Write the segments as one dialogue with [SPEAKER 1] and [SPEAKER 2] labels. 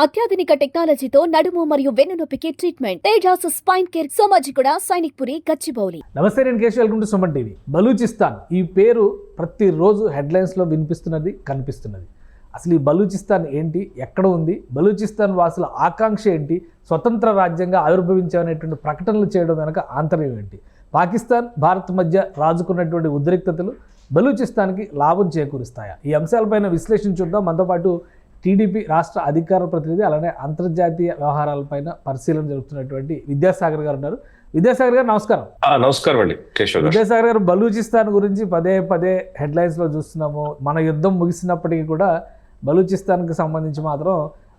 [SPEAKER 1] అత్యాధునిక టెక్నాలజీతో నడుము మరియు వెన్నునొప్పికి treatment Tejas spine care Somajiguda Sainikpuri Gachibowli.
[SPEAKER 2] నమస్తే, నేను Keshav. Welcome to Suman TV. Balochistan ఈ పేరు ప్రతిరోజు హెడ్లైన్స్లో వినిపిస్తున్నది, కనిపిస్తున్నది. అసలు ఈ బలూచిస్తాన్ ఏంటి, ఎక్కడ ఉంది, బలూచిస్తాన్ వాసుల ఆకాంక్ష ఏంటి, స్వతంత్ర రాజ్యంగా ఆవిర్భవించామనేటువంటి ప్రకటనలు చేయడం వెనక ఆంతర్యం ఏంటి, పాకిస్తాన్ భారత్ మధ్య రాజుకున్నటువంటి ఉద్రిక్తతలు బలూచిస్తాన్కి లాభం చేకూరుస్తాయా? ఈ అంశాలపైన విశ్లేషణ చూద్దాం. మనతో పాటు టీడీపీ రాష్ట్ర అధికార ప్రతినిధి, అలానే అంతర్జాతీయ వ్యవహారాలపైన పరిశీలన జరుగుతున్నటువంటి విద్యాసాగర్ గారు ఉన్నారు. విద్యాసాగర్ గారు నమస్కారం.
[SPEAKER 3] నమస్కారం అండి కేశవ్.
[SPEAKER 2] విద్యాసాగర్ గారు, బలూచిస్తాన్ గురించి పదే పదే హెడ్లైన్స్లో చూస్తున్నాము. మన యుద్ధం ముగిసినప్పటికీ కూడా బలూచిస్తాన్కి సంబంధించి మాత్రం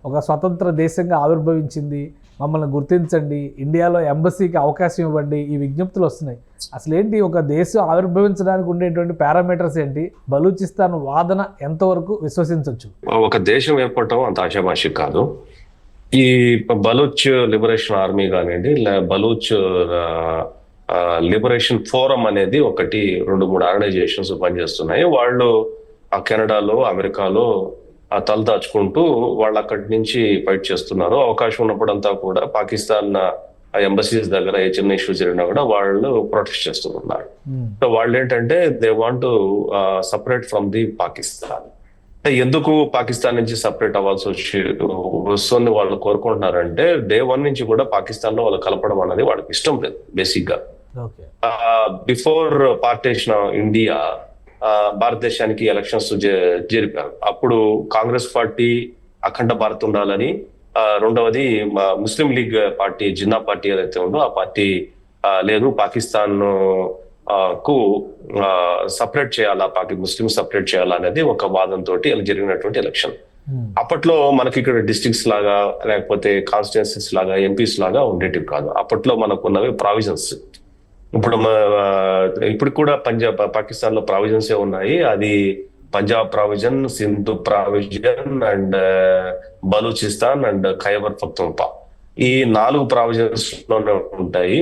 [SPEAKER 2] ఒక స్వతంత్ర దేశంగా ఆవిర్భవించింది, మమ్మల్ని గుర్తించండి, ఇండియాలో ఎంబసీకి అవకాశం ఇవ్వండి, ఈ విజ్ఞప్తులు వస్తున్నాయి. అసలు ఏంటి, ఒక దేశం ఆవిర్భవించడానికి ఉండేటువంటి పారామీటర్స్ ఏంటి, బలూచిస్తాన్ వాదన ఎంతవరకు విశ్వసించవచ్చు?
[SPEAKER 3] ఒక దేశం ఏర్పడటం అంత ఆశామాషి కాదు. ఈ బలూచ్ లిబరేషన్ ఆర్మీ కానివ్వండి, బలూచ్ లిబరేషన్ ఫోరం అనేది ఒకటి, 2-3 ఆర్గనైజేషన్స్ పనిచేస్తున్నాయి. వాళ్ళు ఆ కెనడాలో, అమెరికాలో తలదాచుకుంటూ వాళ్ళు అక్కడి నుంచి ఫైట్ చేస్తున్నారు. అవకాశం ఉన్నప్పుడంతా కూడా పాకిస్తాన్ ఎంబసీస్ దగ్గర ఏ చిన్న ఇష్యూ జరిగినా కూడా వాళ్ళు ప్రొటెస్ట్ చేస్తూ ఉన్నారు. సో వాళ్ళు ఏంటంటే they want to separate from the Pakistan. ఎందుకు పాకిస్తాన్ నుంచి సపరేట్ అవ్వాల్సి వస్తుంది వాళ్ళు కోరుకుంటున్నారంటే, డే 1 నుంచి కూడా పాకిస్తాన్ లో వాళ్ళు కలపడం అనేది వాళ్ళకి ఇష్టం లేదు. బేసిక్ గా బిఫోర్ పార్టీషన్ ఇండియా భారతదేశానికి ఎలక్షన్స్ జరిపారు. అప్పుడు కాంగ్రెస్ పార్టీ అఖండ భారత్ ఉండాలని, రెండవది ముస్లిం లీగ్ పార్టీ, జిన్నా పార్టీ ఏదైతే ఉందో ఆ పార్టీ లేదు, పాకిస్తాన్ కు సపరేట్ చేయాలా, ముస్లిం సపరేట్ చేయాలా అనేది ఒక వాదంతో జరిగినటువంటి ఎలక్షన్. అప్పట్లో మనకి ఇక్కడ డిస్ట్రిక్ట్స్ లాగా లేకపోతే కాన్స్టిట్యున్సీస్ లాగా ఎంపీస్ లాగా ఉండేటివి కాదు. అప్పట్లో మనకు ఉన్నవి ప్రావిజన్స్. ఇప్పుడు కూడా పాకిస్తాన్ లో ప్రావిజన్స్ ఉన్నాయి. అది Punjab provision, Sindhu provision and Balochistan and Khyber Pakhtunkhwa, ఈ 4 ప్రావిజన్స్ లోనే ఉంటాయి.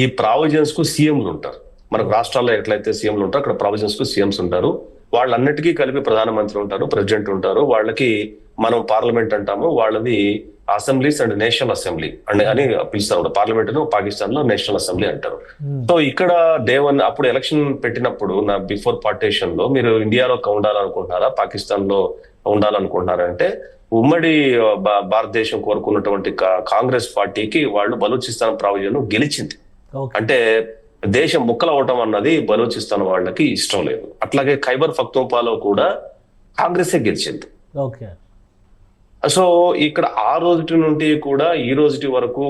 [SPEAKER 3] ఈ ప్రావిజన్స్ కు సీఎంలు ఉంటారు. మనకు రాష్ట్రాల్లో ఎట్లయితే సీఎంలు ఉంటారు, అక్కడ ప్రావిజన్స్ కు సీఎంస్ ఉంటారు. వాళ్ళన్నిటికీ కలిపి ప్రధానమంత్రి ఉంటారు, ప్రెసిడెంట్ ఉంటారు. వాళ్ళకి మనం పార్లమెంట్ అంటాము, వాళ్ళది అసెంబ్లీస్ అండ్ నేషనల్ అసెంబ్లీ అని పిలుస్తారు. పార్లమెంట్ ను పాకిస్తాన్ లో నేషనల్ అసెంబ్లీ అంటారు. సో ఇక్కడ డే 1 అప్పుడు ఎలక్షన్ పెట్టినప్పుడు, నా బిఫోర్ పార్టీషన్ లో మీరు ఇండియాలో ఉండాలనుకుంటున్నారా, పాకిస్తాన్ లో ఉండాలనుకుంటున్నారా అంటే, ఉమ్మడి భారతదేశం కోరుకున్నటువంటి కాంగ్రెస్ పార్టీకి వాళ్ళు బలూచిస్తాన్ ప్రావిజన్ గెలిచింది. అంటే దేశం ముక్కలవటం అన్నది బలూచిస్తాన్ వాళ్ళకి ఇష్టం లేదు. అట్లాగే ఖైబర్ పఖ్తూన్ఖ్వాలో కూడా కాంగ్రెసే గెలిచింది. సో ఇక్కడ ఆ రోజుటి నుండి కూడా ఈ రోజుటి వరకు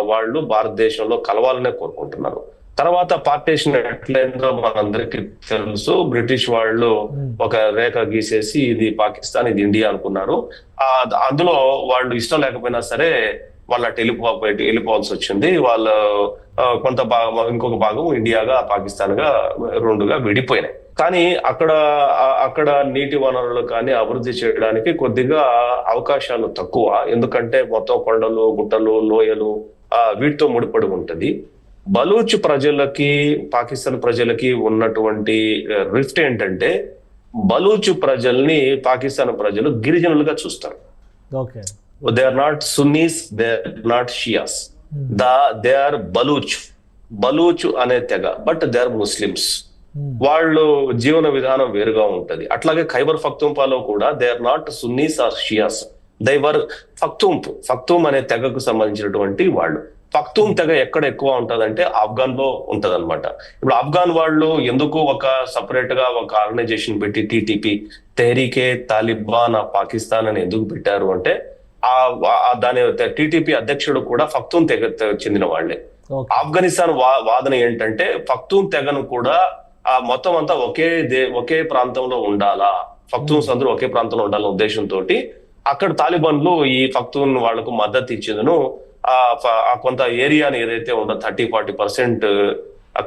[SPEAKER 3] వాళ్ళు భారతదేశంలో కలవాలనే కోరుకుంటున్నారు. తర్వాత పార్టీషన్ ఎట్లయిందో మనందరికీ తెలుసు. బ్రిటిష్ వాళ్ళు ఒక రేఖ గీసేసి ఇది పాకిస్తాన్, ఇది ఇండియా అనుకున్నారు. అందులో వాళ్ళు ఇష్టం లేకపోయినా సరే వాళ్ళు అటు వెళ్ళిపోవాల్సి వచ్చింది. వాళ్ళు కొంత భాగం, ఇంకొక భాగం ఇండియాగా పాకిస్తాన్ గా 2గా విడిపోయినాయి. కానీ అక్కడ నీటి వనరులు కానీ అభివృద్ధి చేయడానికి కొద్దిగా అవకాశాలు తక్కువ. ఎందుకంటే మొత్తం కొండలు, గుట్టలు, లోయలు వీటితో ముడిపడి ఉంటది. బలూచ్ ప్రజలకి పాకిస్తాన్ ప్రజలకి ఉన్నటువంటి రిఫ్ట్ ఏంటంటే, బలూచ్ ప్రజల్ని పాకిస్తాన్ ప్రజలు గిరిజనులుగా చూస్తారు. They are not Sunnis, they are not Shias, they are Baloch. Baloch అనే తెగ, బట్ దే ఆర్ ముస్లిమ్స్. వాళ్ళు జీవన విధానం వేరుగా ఉంటది. అట్లాగే ఖైబర్ పఖ్తూన్ఖ్వాలో కూడా they are not Sunnis or Shias, they were Pakhtun అనే తెగకు సంబంధించినటువంటి వాళ్ళు. పఖ్తూమ్ తెగ ఎక్కడ ఎక్కువ ఉంటదంటే ఆఫ్ఘాన్ లో ఉంటది అనమాట. ఇప్పుడు ఆఫ్ఘాన్ వాళ్ళు ఎందుకు ఒక సపరేట్ గా ఒక ఆర్గనైజేషన్ పెట్టి TTP, తెహ్రీకే తాలిబాన్ పాకిస్తాన్ అని ఎందుకు పెట్టారు అంటే, దాని TTP అధ్యక్షుడు కూడా పఖ్తూమ్ తెగ చెందిన వాళ్ళే. ఆఫ్ఘనిస్తాన్ వాదన ఏంటంటే, పఖ్తూమ్ తెగను కూడా మొత్తం అంతా ఒకే ప్రాంతంలో ఉండాలా, పఖ్తూన్స్ అందరూ ఒకే ప్రాంతంలో ఉండాలనే ఉద్దేశంతో అక్కడ తాలిబాన్లు ఈ పఖ్తూన్ వాళ్లకు మద్దతు ఇచ్చేందును కొంత ఏరియాని ఏదైతే ఉందో 30-40%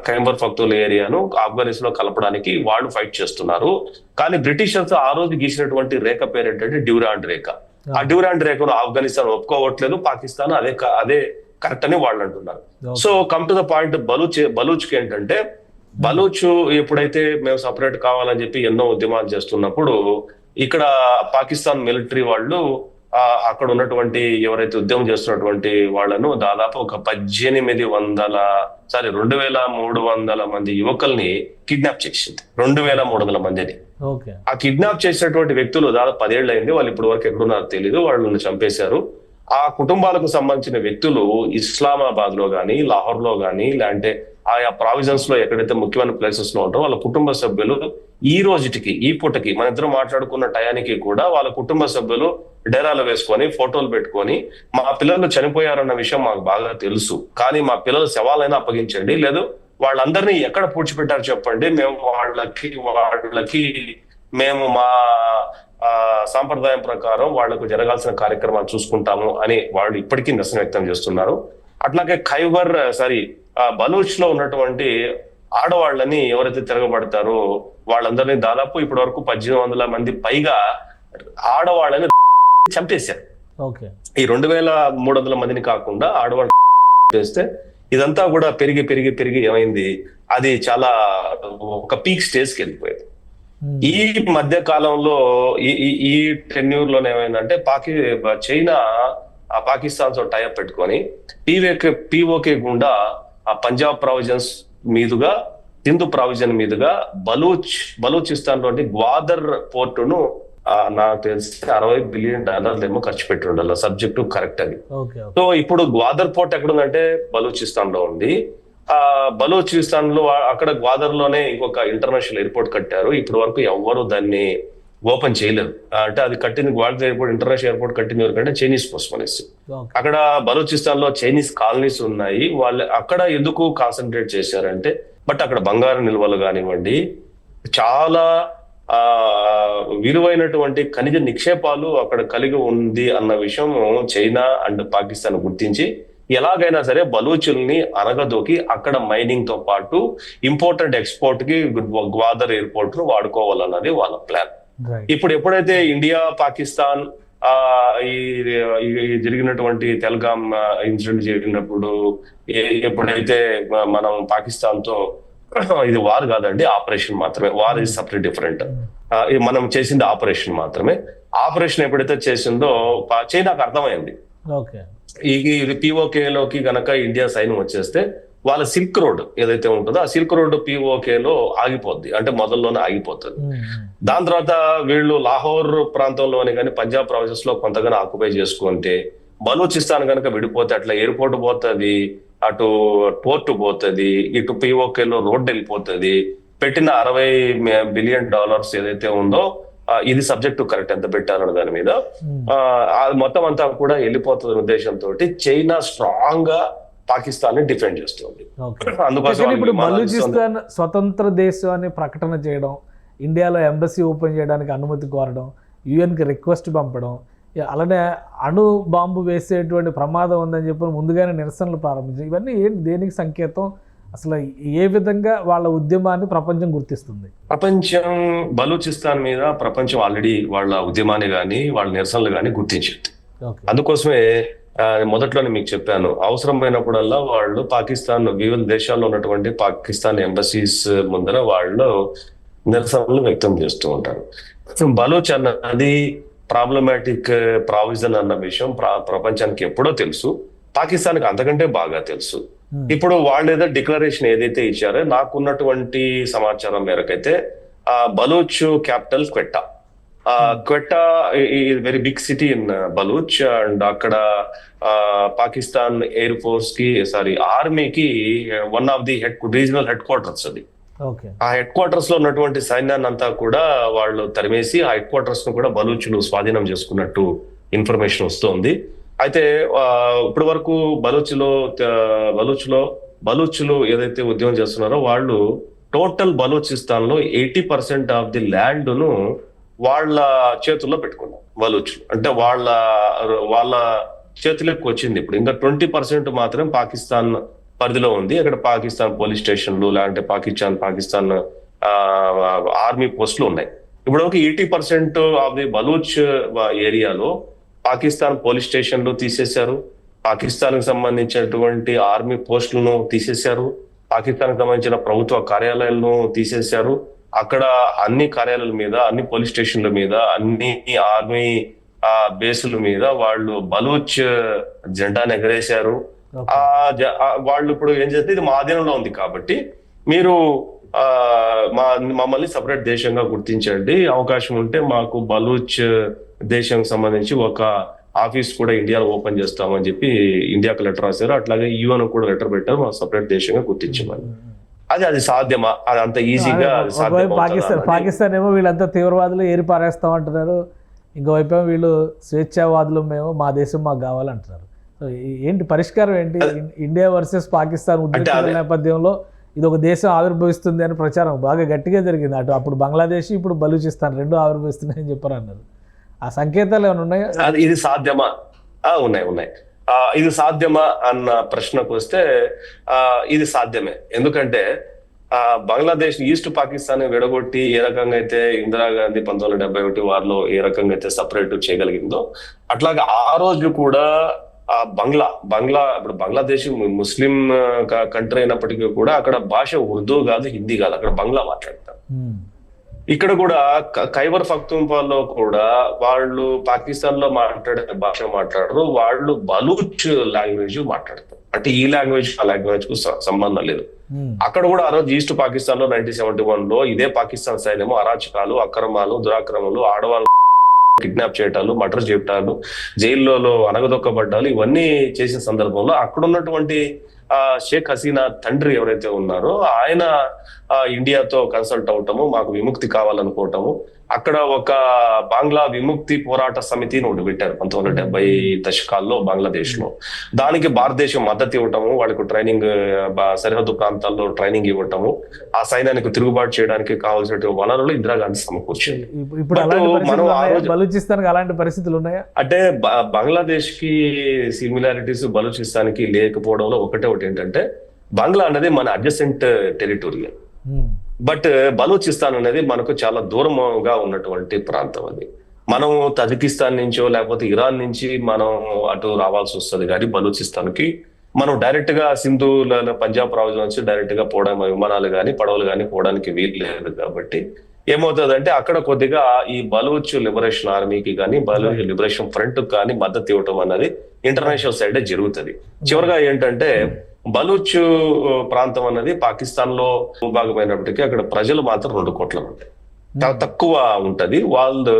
[SPEAKER 3] ఖైబర్ పఖ్తూన్ ఏరియాను ఆఫ్ఘనిస్తాన్ లో కలపడానికి వాళ్ళు ఫైట్ చేస్తున్నారు. కానీ బ్రిటిషర్స్ ఆ రోజు గీసినటువంటి రేఖ పేరు ఏంటంటే డ్యూరాండ్ రేఖ. ఆ డ్యూరాండ్ రేఖను ఆఫ్ఘనిస్తాన్ ఒప్పుకోవట్లేదు, పాకిస్తాన్ అదే కరెక్ట్ అని వాళ్ళు అంటున్నారు. So come to the point, బలూచ్కి ఏంటంటే, బలూచ్ ఎప్పుడైతే మేము సపరేట్ కావాలని చెప్పి ఎన్నో ఉద్యమాలు చేస్తున్నప్పుడు ఇక్కడ పాకిస్తాన్ మిలిటరీ వాళ్ళు అక్కడ ఉన్నటువంటి ఎవరైతే ఉద్యమం చేస్తున్నటువంటి వాళ్ళను దాదాపు ఒక 2,300 మంది యువకుల్ని కిడ్నాప్ చేసింది. 2,300 మందిని. ఆ కిడ్నాప్ చేసినటువంటి వ్యక్తులు దాదాపు 10 ఏళ్ళు అయింది. వాళ్ళు ఇప్పటి వరకు ఎక్కడున్నారో తెలీదు. వాళ్ళని చంపేశారు. ఆ కుటుంబాలకు సంబంధించిన వ్యక్తులు ఇస్లామాబాద్ లో గానీ, లాహోర్ లో గానీ, లేదంటే ఆయా ప్రావిజన్స్ లో ఎక్కడైతే ముఖ్యమైన ప్లేసెస్ లో ఉంటారో వాళ్ళ కుటుంబ సభ్యులు ఈ రోజుటికి, ఈ పూటకి, మన ఇద్దరు మాట్లాడుకున్న టయానికి కూడా వాళ్ళ కుటుంబ సభ్యులు డేరాలు వేసుకొని ఫోటోలు పెట్టుకొని, మా పిల్లలు చనిపోయారన్న విషయం మాకు బాగా తెలుసు, కానీ మా పిల్లల శవాలైనా అప్పగించండి, లేదు వాళ్ళందరినీ ఎక్కడ పూడ్చిపెట్టారు చెప్పండి, మేము వాళ్ళకి మేము మా సాంప్రదాయం ప్రకారం వాళ్లకు జరగాల్సిన కార్యక్రమాలు చూసుకుంటాము అని వాళ్ళు ఇప్పటికీ నిరసన వ్యక్తం చేస్తున్నారు. అట్లాగే బలూచ్ లో ఉన్నటువంటి ఆడవాళ్ళని ఎవరైతే తిరగబడతారో వాళ్ళందరినీ దాదాపు ఇప్పటి వరకు 1,800 మంది పైగా ఆడవాళ్ళని చంపేశారు. ఈ 2,300 మందిని కాకుండా ఆడవాళ్ళు చేస్తే ఇదంతా కూడా పెరిగి ఏమైంది, అది చాలా ఒక పీక్ స్టేజ్కి వెళ్ళిపోయింది. ఈ మధ్య కాలంలో ఈ టెన్యూర్ లోనే ఏమైందంటే చైనా పాకిస్తాన్ తో టైఅప్ పెట్టుకొని పిఓకే గుండా ఆ పంజాబ్ ప్రావిజన్స్ మీదుగా, సింధు ప్రావిజన్ మీదుగా బలూచిస్తాన్ లోని గ్వాదర్ పోర్టును నాకు తెలిసి $60 బిలియన్ ఏమో ఖర్చు పెట్టి ఉండాలి. సబ్జెక్టు కరెక్ట్ అది. సో ఇప్పుడు గ్వాదర్ పోర్ట్ ఎక్కడ ఉందంటే బలూచిస్తాన్ లో ఉంది. బలూచిస్తాన్ లో అక్కడ గ్వాదర్ లోనే ఇంకొక ఇంటర్నేషనల్ ఎయిర్పోర్ట్ కట్టారు. ఇప్పటి వరకు ఎవ్వరు దాన్ని ఓపెన్ చేయలేదు. అంటే అది కట్టింది గ్వాదర్ ఎయిర్పోర్ట్, ఇంటర్నేషనల్ ఎయిర్పోర్ట్ కట్టింది ఎవరికంటే చైనీస్ కోసమనేసి. అక్కడ బలూచిస్తాన్ లో చైనీస్ కాలనీస్ ఉన్నాయి. వాళ్ళు అక్కడ ఎందుకు కాన్సన్ట్రేట్ చేశారంటే, బట్ అక్కడ బంగారు నిల్వలు కానివ్వండి, చాలా విలువైనటువంటి ఖనిజ నిక్షేపాలు అక్కడ కలిగి ఉంది అన్న విషయం చైనా అండ్ పాకిస్తాన్ గుర్తించి ఎలాగైనా సరే బలూచుల్ని అనగదొకి అక్కడ మైనింగ్ తో పాటు ఇంపోర్ట్ అండ్ ఎక్స్పోర్ట్ కి గ్వాదర్ ఎయిర్పోర్ట్ ను వాడుకోవాలన్నది వాళ్ళ ప్లాన్. ఇప్పుడు ఎప్పుడైతే ఇండియా పాకిస్తాన్ ఈ జరిగినటువంటి తెల్గాం ఇన్సిడెంట్ జరిగినప్పుడు ఎప్పుడైతే మనం పాకిస్తాన్ తో ఇది వార్ కాదండి, ఆపరేషన్ మాత్రమే, వార్ ఇస్ సపరేట్ డిఫరెంట్, మనం చేసింది ఆపరేషన్ మాత్రమే. ఆపరేషన్ ఎప్పుడైతే చేసిందో చైనాకు అర్థమైంది ఇది పిఓకే లోకి గనక ఇండియా సైన్యం వచ్చేస్తే వాళ్ళ సిల్క్ రోడ్ ఏదైతే ఉంటుందో ఆ సిల్క్ రోడ్ పిఓకే లో ఆగిపోద్ది, అంటే మొదల్లోనే ఆగిపోతుంది. దాని తర్వాత వీళ్ళు లాహోర్ ప్రాంతంలోనే కానీ పంజాబ్ ప్రావిన్సెస్ లో కొంతగానో ఆక్యుపై చేసుకుంటే, బలూచిస్తాన్ కనుక విడిపోతే అట్లా ఎయిర్పోర్ట్ పోతుంది, అటు పోర్టు పోతుంది, ఇటు పిఓకే లో రోడ్డు వెళ్ళిపోతుంది. పెట్టిన $60 బిలియన్ ఏదైతే ఉందో ఇది సబ్జెక్టు కరెక్ట్ ఎంత పెట్టారన్న దాని మీద మొత్తం అంతా కూడా వెళ్ళిపోతున్న ఉద్దేశంతో చైనా స్ట్రాంగ్ గా పాకిస్తాన్ ని డిఫెండ్ చేస్తుంది.
[SPEAKER 2] అందుకోసం ఇప్పుడు బలూచిస్తాన్ స్వతంత్ర దేశం అని ప్రకటన చేయడం, ఇండియాలో ఎంబసీ ఓపెన్ చేయడానికి అనుమతి కోరడం, యుఎన్కి రిక్వెస్ట్ పంపడం, అలానే అణు బాంబు వేసేటువంటి ప్రమాదం ఉందని చెప్పి ముందుగానే నిరసనలు ప్రారంభించారు. ఇవన్నీ ఏంటి, దేనికి సంకేతం? అసలు ఏ విధంగా వాళ్ళ ఉద్యమాన్ని ప్రపంచం గుర్తిస్తుంది?
[SPEAKER 3] ప్రపంచం బలూచిస్తాన్ మీద ప్రపంచం ఆల్రెడీ వాళ్ళ ఉద్యమాన్ని కానీ వాళ్ళ నిరసనలు కానీ గుర్తించింది. అందుకోసమే మొదట్లోనే మీకు చెప్పాను, అవసరమైనప్పుడల్లా వాళ్ళు పాకిస్తాన్ వివిధ దేశాల్లో ఉన్నటువంటి పాకిస్తాన్ ఎంబసీస్ ముందర వాళ్ళు నిరసనలు వ్యక్తం చేస్తూ ఉంటారు. బలూచ్ అన్నది ప్రాబ్లమాటిక్ ప్రావిజన్ అన్న విషయం ప్రపంచానికి ఎప్పుడో తెలుసు, పాకిస్తాన్కి అంతకంటే బాగా తెలుసు. ఇప్పుడు వాళ్ళు ఏదో డిక్లరేషన్ ఏదైతే ఇచ్చారో నాకున్నటువంటి సమాచారం మేరకైతే Baloch capital Quetta very big city in Baloch, and అక్కడ పాకిస్తాన్ ఎయిర్ ఫోర్స్ కి ఆర్మీకి one of the regional headquarters అది. ఆ హెడ్ క్వార్టర్స్ లో ఉన్నటువంటి సైన్యాన్ని అంతా కూడా వాళ్ళు తరిమేసి ఆ హెడ్ క్వార్టర్స్ ను కూడా బలూచులు స్వాధీనం చేసుకున్నట్టు ఇన్ఫర్మేషన్ వస్తుంది. అయితే ఇప్పటి వరకు బలూచ్లో ఏదైతే ఉద్యమం చేస్తున్నారో వాళ్ళు టోటల్ బలూచిస్తాన్ లో 80% ఆఫ్ ది ల్యాండ్ ను వాళ్ళ చేతుల్లో పెట్టుకున్నారు బలూచ్లు. అంటే వాళ్ళ చేతులకు వచ్చింది. ఇప్పుడు ఇంకా 20% మాత్రం పాకిస్తాన్ పరిధిలో ఉంది. అక్కడ పాకిస్తాన్ పోలీస్ స్టేషన్లు లేదంటే పాకిస్తాన్ ఆర్మీ పోస్టులు ఉన్నాయి. ఇప్పుడు ఒక 80% ఆఫ్ ది బలూచ్ ఏరియాలో పాకిస్తాన్ పోలీస్ స్టేషన్లు తీసేశారు, పాకిస్తాన్ కి సంబంధించినటువంటి ఆర్మీ పోస్టులను తీసేశారు, పాకిస్తాన్ కి సంబంధించిన ప్రభుత్వ కార్యాలయాలను తీసేశారు. అక్కడ అన్ని కార్యాలయాల మీద, అన్ని పోలీస్ స్టేషన్ల మీద, అన్ని ఆర్మీ బేసుల మీద వాళ్ళు బలూచ్ జెండాను ఎగరేశారు. వాళ్ళు ఇప్పుడు ఏం చేస్తే ఇది మా ఆధీనంలో ఉంది కాబట్టి మీరు మమ్మల్ని సపరేట్ దేశంగా గుర్తించండి, అవకాశం ఉంటే మాకు బలూచ్ దేశం సంబంధించి ఒక ఆఫీస్ కూడా ఇండియాలో ఓపెన్ చేస్తామని చెప్పి ఇండియాకు లెటర్ రాశారు. అట్లాగే యుఎన్ కూడా లెటర్ పెట్టారు, మా సపరేట్ దేశంగా గుర్తించమని. అది సాధ్యమా? అది అంత ఈజీగా
[SPEAKER 2] పాకిస్తాన్ ఏమో వీళ్ళంతా తీవ్రవాదులు ఏరి పారేస్తామంటున్నారు, ఇంకోవైపు ఏమో వీళ్ళు స్వేచ్ఛావాదులు, మేము మా దేశం మాకు కావాలంటున్నారు. ఏంటి పరిష్కారం ఏంటి? ఇండియా వర్సెస్ పాకిస్తాన్ ఉద్రిక్తతల నేపథ్యంలో ఇది ఒక దేశం ఆవిర్భవిస్తుంది అని ప్రచారం బాగా గట్టిగా జరిగింది. అప్పుడు బంగ్లాదేశ్, ఇప్పుడు బలూచిస్తాన్ రెండు ఆవిర్భవిస్తున్నాయని చెప్పారు అన్నారు. ఆ సంకేతాలు ఏమైనా ఉన్నాయా?
[SPEAKER 3] ఇది సాధ్యమా? ఉన్నాయి. ఇది సాధ్యమా అన్న ప్రశ్నకు వస్తే ఇది సాధ్యమే. ఎందుకంటే బంగ్లాదేశ్ ఈస్ట్ పాకిస్తాన్ విడగొట్టి ఏ రకంగా అయితే ఇందిరాగాంధీ 1971 వారిలో ఏ రకంగా అయితే సపరేట్ చేయగలిగిందో, అట్లాగే ఆ రోజు కూడా బంగ్లా ఇప్పుడు బంగ్లాదేశ్ ముస్లిం కంట్రీ అయినప్పటికీ కూడా అక్కడ భాష ఉర్దూ కాదు, హిందీ కాదు, అక్కడ బంగ్లా మాట్లాడతారు. ఇక్కడ కూడా ఖైబర్ పఖ్తూన్ఖ్వాలో కూడా వాళ్ళు పాకిస్తాన్ లో మాట్లాడే భాష మాట్లాడరు, వాళ్ళు బలూచ్ లాంగ్వేజ్ మాట్లాడతారు. అంటే ఈ లాంగ్వేజ్ ఆ లాంగ్వేజ్ కు సంబంధం లేదు. అక్కడ కూడా ఆ రోజు ఈస్ట్ పాకిస్తాన్ లో 1971 లో ఇదే పాకిస్తాన్ సైన్యము అరాచకాలు, అక్రమాలు, దురాక్రమాలు, ఆడవాళ్ళు కిడ్నాప్ చేయటాలు, మర్డర్ చేయటాలు, జైల్లో అనగదొక్కబడ్డాలు, ఇవన్నీ చేసిన సందర్భంలో అక్కడ ఉన్నటువంటి షేక్ హసీనా తండ్రి ఎవరైతే ఉన్నారో ఆయన ఇండియాతో కన్సల్ట్ అవటము, మాకు విముక్తి కావాలనుకోవటము, అక్కడ ఒక బంగ్లా విముక్తి పోరాట సమితిని ఒకటి పెట్టారు 1970 దశకాల్లో బంగ్లాదేశ్ లో. దానికి భారతదేశం మద్దతు ఇవ్వటము, వాళ్ళకు ట్రైనింగ్, సరిహద్దు ప్రాంతాల్లో ట్రైనింగ్ ఇవ్వటము, ఆ సైన్యానికి తిరుగుబాటు చేయడానికి కావాల్సిన వనరులు ఇందిరాగాంధీ సమకూర్చింది.
[SPEAKER 2] బలూచిస్తాన్ అలాంటి పరిస్థితులు ఉన్నాయా?
[SPEAKER 3] అంటే బంగ్లాదేశ్ కి సిమిలారిటీస్ బలూచిస్తాన్ కి లేకపోవడంలో ఒకటి ఏంటంటే, బంగ్లా అనేది మన అడ్జసెంట్ టెరిటోరియల్, బట్ బలూచిస్తాన్ అనేది మనకు చాలా దూరంగా ఉన్నటువంటి ప్రాంతం. అది మనం తజికిస్తాన్ నుంచో లేకపోతే ఇరాన్ నుంచి మనం అటు రావాల్సి వస్తుంది, కానీ బలూచిస్తాన్ కి మనం డైరెక్ట్ గా సింధు పంజాబ్ ప్రావిన్స్ నుంచి డైరెక్ట్ గా పోవడం, విమానాలు కానీ పడవలు కానీ పోవడానికి వీలు లేదు. కాబట్టి ఏమవుతుందంటే అక్కడ కొద్దిగా ఈ బలూచ్ లిబరేషన్ ఆర్మీకి కానీ బలూచ్ లిబరేషన్ ఫ్రంట్ కానీ మద్దతు ఇవ్వటం అన్నది ఇంటర్నేషనల్ సైడ్ జరుగుతుంది. చివరిగా ఏంటంటే బలూచ్ ప్రాంతం అన్నది పాకిస్తాన్ లో భాగమైనప్పటికీ అక్కడ ప్రజలు మాత్రం 2 కోట్ల మంది, చాలా తక్కువ ఉంటది. వాళ్ళు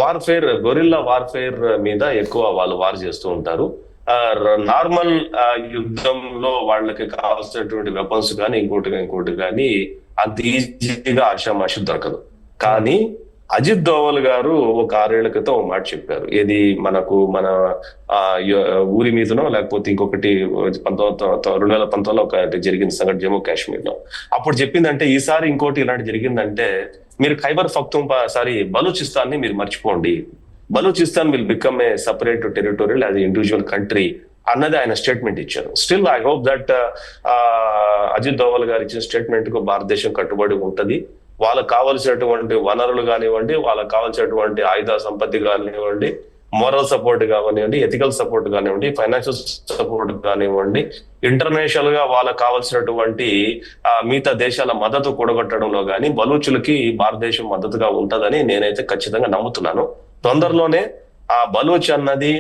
[SPEAKER 3] వార్ఫేర్, గొరిల్లా వార్ఫేర్ మీద ఎక్కువ వాళ్ళు వార్ చేస్తూ ఉంటారు. నార్మల్ యుద్ధంలో వాళ్ళకి కావాల్సినటువంటి వెపన్స్ కానీ ఇంకోటి కానీ అంత ఈజీగా ఆషామాషి దొరకదు. కానీ అజిత్ దోవల్ గారు ఒక 6 ఏళ్ల క్రితం ఒక మాట చెప్పారు. ఏది మన ఊరి మీదనో లేకపోతే ఇంకొకటి 2019లో ఒక జరిగిన సంఘటన జమ్మూ కాశ్మీర్ లో. అప్పుడు చెప్పిందంటే ఈసారి ఇంకోటి ఇలాంటి జరిగిందంటే మీరు ఖైబర్ పఖ్తూన్ఖ్వా బలూచిస్తాన్ ని మీరు మర్చిపోండి, Balochistan will become a separate territorial as individual country అన్నది ఆయన స్టేట్మెంట్ ఇచ్చారు. Still I hope that Ajit Doval గారు ఇచ్చిన స్టేట్మెంట్ కు భారతదేశం కట్టుబడి ఉంటది. వాళ్ళకు కావాల్సినటువంటి వనరులు కానివ్వండి, వాళ్ళకు కావాల్సినటువంటి ఆయుధ సంపత్తి కానివ్వండి, మోరల్ సపోర్ట్ కానివ్వండి, ఎథికల్ సపోర్ట్ కానివ్వండి, ఫైనాన్షియల్ సపోర్ట్ కానివ్వండి, ఇంటర్నేషనల్ గా వాళ్ళకు కావాల్సినటువంటి మిగతా దేశాల మద్దతు కూడగొట్టడంలో కానీ బలూచులకి భారతదేశం మద్దతుగా ఉంటదని నేనైతే ఖచ్చితంగా నమ్ముతున్నాను. తొందరలోనే ఆ బలూచ్ అన్నది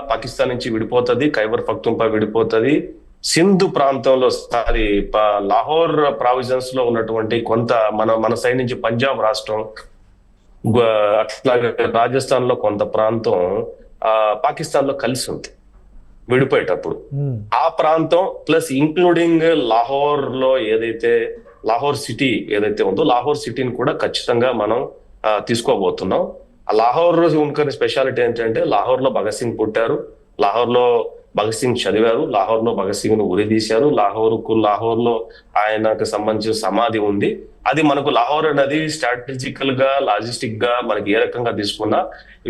[SPEAKER 3] పాకిస్తాన్ నుంచి విడిపోతుంది, ఖైబర్ పఖ్తూన్ఖ్వా విడిపోతుంది. సింధు ప్రాంతంలో లాహోర్ ప్రావిజన్స్ లో ఉన్నటువంటి కొంత మన సైడ్ నుంచి పంజాబ్ రాష్ట్రం, అట్లాగే రాజస్థాన్ లో కొంత ప్రాంతం పాకిస్తాన్ లో కలిసి ఉంది విడిపోయేటప్పుడు. ఆ ప్రాంతం ప్లస్ ఇంక్లూడింగ్ లాహోర్ లో ఏదైతే లాహోర్ సిటీ ఏదైతే ఉందో లాహోర్ సిటీని కూడా ఖచ్చితంగా మనం తీసుకోబోతున్నాం. ఆ లాహోర్ ఉన్న స్పెషాలిటీ ఏంటంటే లాహోర్ లో భగత్ సింగ్ పుట్టారు, లాహోర్ లో భగత్ సింగ్ చదివారు, లాహోర్ లో భగత్ సింగ్ ను ఉరిదీశారు, లాహోర్ లో ఆయనకు సంబంధించిన సమాధి ఉంది. అది మనకు లాహోర్ అనేది స్ట్రాటజికల్ గా లాజిస్టిక్ గా మనకి ఏ రకంగా తీసుకున్నా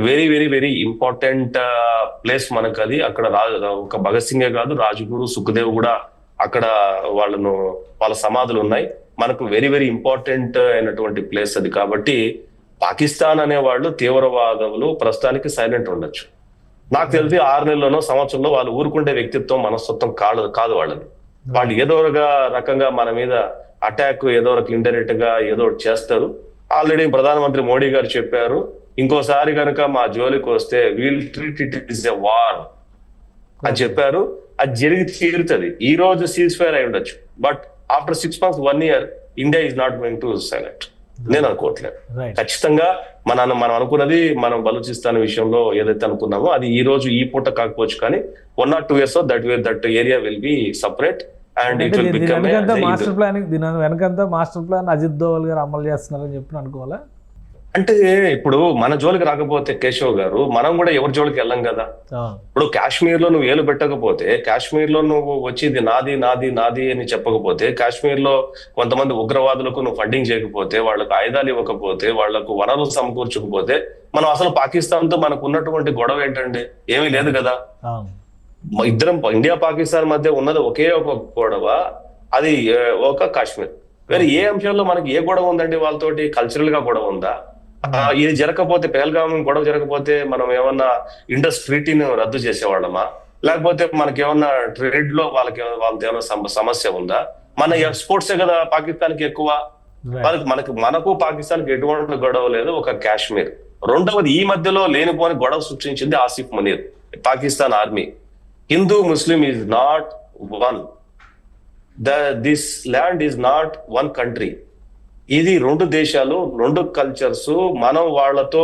[SPEAKER 3] very very very important place మనకు అది. అక్కడ ఒక భగత్ సింగే కాదు, రాజ్గురు, సుఖ్దేవ్ కూడా అక్కడ వాళ్ళ సమాధులు ఉన్నాయి. మనకు వెరీ వెరీ ఇంపార్టెంట్ అయినటువంటి ప్లేస్ అది. కాబట్టి పాకిస్తాన్ అనేవాళ్ళు తీవ్రవాదులు ప్రస్తుతానికి సైలెంట్ ఉండొచ్చు. నాకు తెలిసి 6 నెలల్లోనో సంవత్సరంలో వాళ్ళు ఊరుకుండే వ్యక్తిత్వం మనస్తత్వం కాదు వాళ్ళది. వాళ్ళు ఏదో రకంగా మన మీద అటాక్ ఏదో ఒక ఇండైరెక్ట్ గా ఏదో ఒకటి చేస్తారు. ఆల్రెడీ ప్రధానమంత్రి మోడీ గారు చెప్పారు, ఇంకోసారి కనుక మా జోలికి వస్తే will treat it is a war అని చెప్పారు. అది జరిగి తీరుతుంది. ఈ రోజు సీజ్ ఫైర్ అయి ఉండొచ్చు, but after 6 months 1 year India is not going to silent. నేను అనుకోవట్లేదు. ఖచ్చితంగా మనం అనుకున్నది, మనం బలూచిస్తాన్ విషయంలో ఏదైతే అనుకున్నామో అది ఈ రోజు ఈ పూట కాకపోవచ్చు, కానీ 1 or 2 years that area will be separate and it will become
[SPEAKER 2] master planning. దీని వెనకంతా మాస్టర్ ప్లాన్ అజిత్ దోవల్ గారు అమలు చేస్తున్నారని చెప్పి అనుకోవాలా?
[SPEAKER 3] అంటే ఇప్పుడు మన జోలికి రాకపోతే కేశవ్ గారు, మనం కూడా ఎవరి జోలికి వెళ్ళం కదా. ఇప్పుడు కాశ్మీర్ లో నువ్వు ఏలు పెట్టకపోతే, కాశ్మీర్ లో నువ్వు వచ్చి ఇది నాది నాది నాది అని చెప్పకపోతే, కాశ్మీర్ లో కొంతమంది ఉగ్రవాదులకు నువ్వు ఫండింగ్ చేయకపోతే, వాళ్ళకు ఆయుధాలు ఇవ్వకపోతే, వాళ్లకు వనరులు సమకూర్చకపోతే, మనం అసలు పాకిస్తాన్ తో మనకు ఉన్నటువంటి గొడవ ఏంటండి? ఏమీ లేదు కదా. ఇద్దరం ఇండియా పాకిస్తాన్ మధ్య ఉన్నది ఒకే ఒక గొడవ, అది ఒక కాశ్మీర్. వేరే ఏ అంశంలో మనకి ఏ గొడవ ఉందండి వాళ్ళతోటి? కల్చరల్ గా గొడవ ఉందా? ఇది జరగకపోతే, పెహల్గాం గొడవ జరగకపోతే మనం ఏమన్నా ఇండస్ ట్రీటీని రద్దు చేసేవాళ్ళమా? లేకపోతే మనకి ఏమన్నా ట్రేడ్ లో వాళ్ళతో ఏమైనా సమస్య ఉందా? మన ఎక్స్పోర్ట్సే కదా పాకిస్తాన్ కి ఎక్కువ. మనకు పాకిస్తాన్ కి ఎటువంటి గొడవ లేదు, ఒక కాశ్మీర్. రెండవది, ఈ మధ్యలో లేనిపోని గొడవ సృష్టించింది Asif Munir, Pakistan army. Hindu Muslim is not one. This land is not one country. ఇది 2 దేశాలు, 2 కల్చర్స్. మనం వాళ్ళతో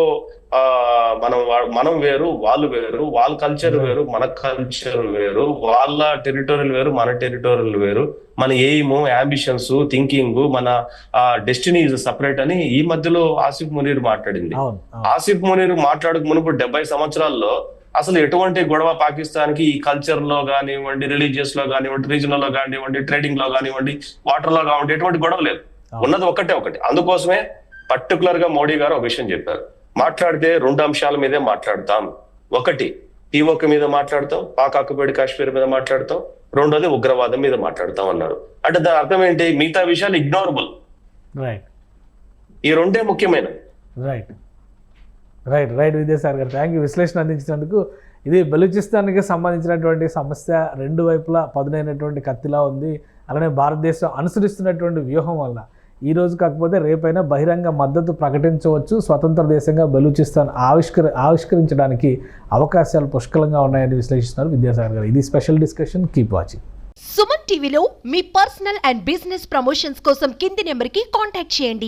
[SPEAKER 3] మనం వేరు, వాళ్ళు వేరు. వాళ్ళ కల్చర్ వేరు, మన కల్చర్ వేరు. వాళ్ళ టెరిటోరియల్ వేరు, మన టెరిటోరియల్ వేరు. మన ఎయిమ్, అంబిషన్స్, థింకింగ్, మన డెస్టినీ ఇస్ సపరేట్ అని ఈ మధ్యలో ఆసిఫ్ మునీర్ మాట్లాడింది. ఆసిఫ్ మునీర్ మాట్లాడక మునుపు 70 సంవత్సరాల్లో అసలు ఎటువంటి గొడవ పాకిస్తాన్ కి ఈ కల్చర్ లో కానివ్వండి, రిలీజియస్ లో కానివ్వండి, రీజనల్ లో కానివ్వండి, ట్రేడింగ్ లో కానివ్వండి, వాటర్ లో కానివ్వండి, ఎటువంటి గొడవ లేదు. ఉన్నది ఒకటి. అందుకోసమే పర్టికులర్ గా మోడీ గారు ఒక విషయం చెప్పారు, మాట్లాడితే 2 అంశాల మీదే మాట్లాడతాం. ఒకటి POK మీద మాట్లాడతాం, పాక్ ఆక్యుపైడ్ కాశ్మీర్ మీద మాట్లాడతాం. రెండోది ఉగ్రవాదం మీద మాట్లాడతాం అన్నారు. అంటే దాని అర్థం ఏంటి? మిగతా విషయాలు ఇగ్నోరబుల్. ఈ 2 ముఖ్యమైన.
[SPEAKER 2] రైట్ విద్యాసాగర్ గారు, థ్యాంక్ యూ విశ్లేషణ అందించినందుకు. ఇది బలూచిస్తాన్కి సంబంధించినటువంటి సమస్య 2 వైపులా పదునైనటువంటి కత్తిలా ఉంది. అలానే భారతదేశం అనుసరిస్తున్నటువంటి వ్యూహం వల్ల ఈ రోజు కాకపోతే రేపైనా బహిరంగ మద్దతు ప్రకటించవచ్చు. స్వతంత్ర దేశంగా బలూచిస్తాన్ ఆవిష్కరించడానికి అవకాశాలు పుష్కలంగా ఉన్నాయని విశ్లేషిస్తున్నారు విద్యాసాగర్ గారు. ఇది special discussion. Keep watching.
[SPEAKER 4] Suman టీవీలో మీ పర్సనల్ అండ్ బిజినెస్ ప్రమోషన్స్ కోసం కింది నెంబర్కి కాంటాక్ట్ చేయండి.